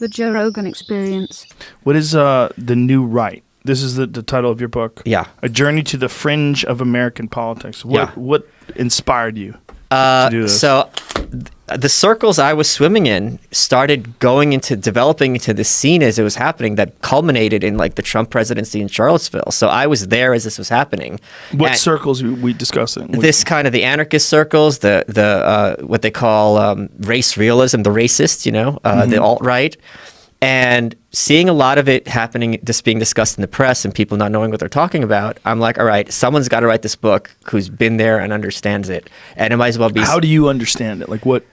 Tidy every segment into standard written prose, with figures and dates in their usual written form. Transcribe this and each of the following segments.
The Joe Rogan Experience. What is the new right? This is the title of your book. Yeah. A Journey to the Fringe of American Politics. What inspired you to do this? So the circles I was swimming in started developing into this scene as it was happening that culminated in like the Trump presidency in Charlottesville. So I was there as this was happening. What circles are we discussing? This kind of the anarchist circles, the what they call race realism, the racists, the alt-right. And seeing a lot of it happening, just being discussed in the press and people not knowing what they're talking about, I'm like, all right, someone's got to write this book who's been there and understands it. And it might as well be... How do you understand it? Like, what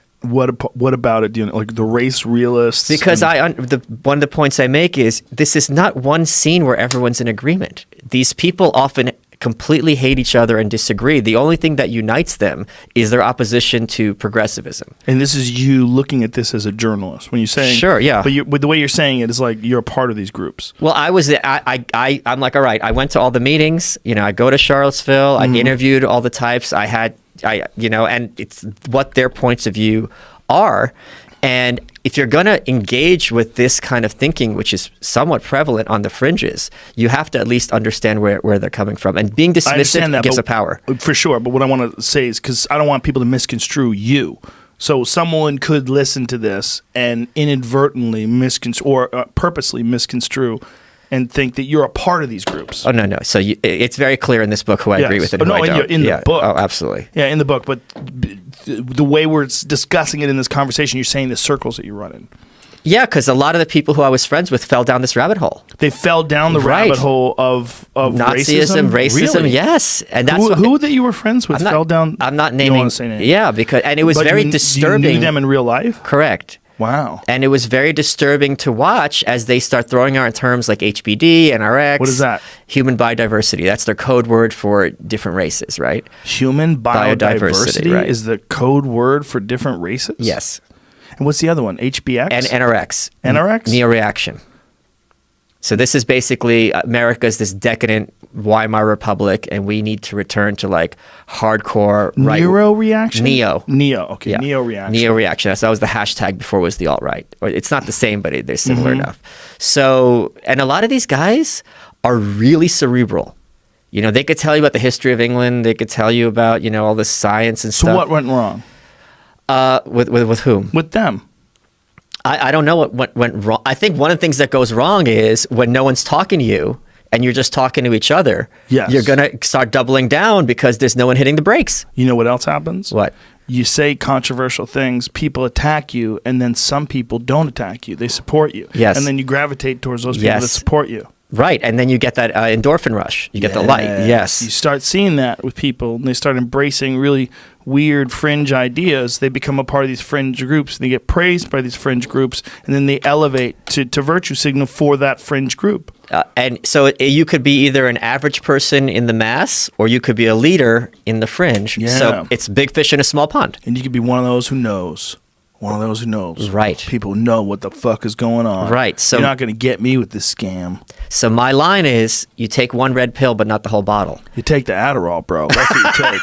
about it do you know? Like the race realists? Because one of the points I make is this is not one scene where everyone's in agreement. These people often completely hate each other and disagree. The only thing that unites them is their opposition to progressivism. And this is you looking at this as a journalist when you're saying... Sure, yeah. But the way you're saying it is like you're a part of these groups. Well, I'm like, all right, I went to all the meetings. I go to Charlottesville. I interviewed all the types. and it's what their points of view are. And if you're going to engage with this kind of thinking, which is somewhat prevalent on the fringes, you have to at least understand where they're coming from. And being dismissive gives a power. For sure. But what I want to say is, because I don't want people to misconstrue you. So someone could listen to this and inadvertently purposely misconstrue and think that you're a part of these groups. Oh, no. So it's very clear in this book who I agree with and who I don't. In the book. Oh, absolutely. Yeah, in the book. But the way we're discussing it in this conversation, you're saying the circles that you run in. Yeah, because a lot of the people who I was friends with fell down this rabbit hole. They fell down the rabbit hole of Nazism, racism, really? Yes. And that's who that you were friends with fell down. I'm not naming. You don't want to say names. Yeah, and it was very disturbing. You knew them in real life? Correct. Wow. And it was very disturbing to watch as they start throwing out terms like HBD, NRX. What is that? Human biodiversity. That's their code word for different races, right? Human biodiversity right. is the code word for different races? Yes. And what's the other one? HBX? And NRX. NRX? Neo-reaction. So this is basically America's this decadent Weimar Republic, and we need to return to like hardcore right. Neo-reaction? Neo. Okay. Yeah. Neo-reaction. Neo-reaction. That was the hashtag before it was the alt-right. It's not the same, but they're similar enough. So, and a lot of these guys are really cerebral. They could tell you about the history of England. They could tell you about, all this science and stuff. So what went wrong? With whom? With them. I don't know what went wrong. I think one of the things that goes wrong is when no one's talking to you and you're just talking to each other, you're going to start doubling down because there's no one hitting the brakes. You know what else happens? What? You say controversial things, people attack you, and then some people don't attack you. They support you. Yes. And then you gravitate towards those people that support you. Right, and then you get that endorphin rush. You get the light, yes. You start seeing that with people, and they start embracing really weird fringe ideas. They become a part of these fringe groups, and they get praised by these fringe groups, and then they elevate to virtue signal for that fringe group. And so you could be either an average person in the mass, or you could be a leader in the fringe. Yeah. So it's big fish in a small pond. And you could be one of those who knows. One of those who knows. Right. People know what the fuck is going on. Right. So you're not going to get me with this scam. So my line is, you take one red pill, but not the whole bottle. You take the Adderall, bro. That's what you take.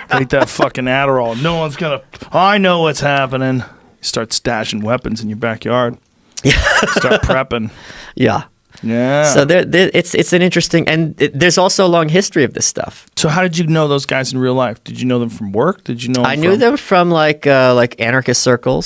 Take that fucking Adderall. No one's going to... I know what's happening. You start stashing weapons in your backyard. Start prepping. Yeah. Yeah. So it's an interesting... And there's also a long history of this stuff. So how did you know those guys in real life? Did you know them from work? Did you know them I knew them from like anarchist circles.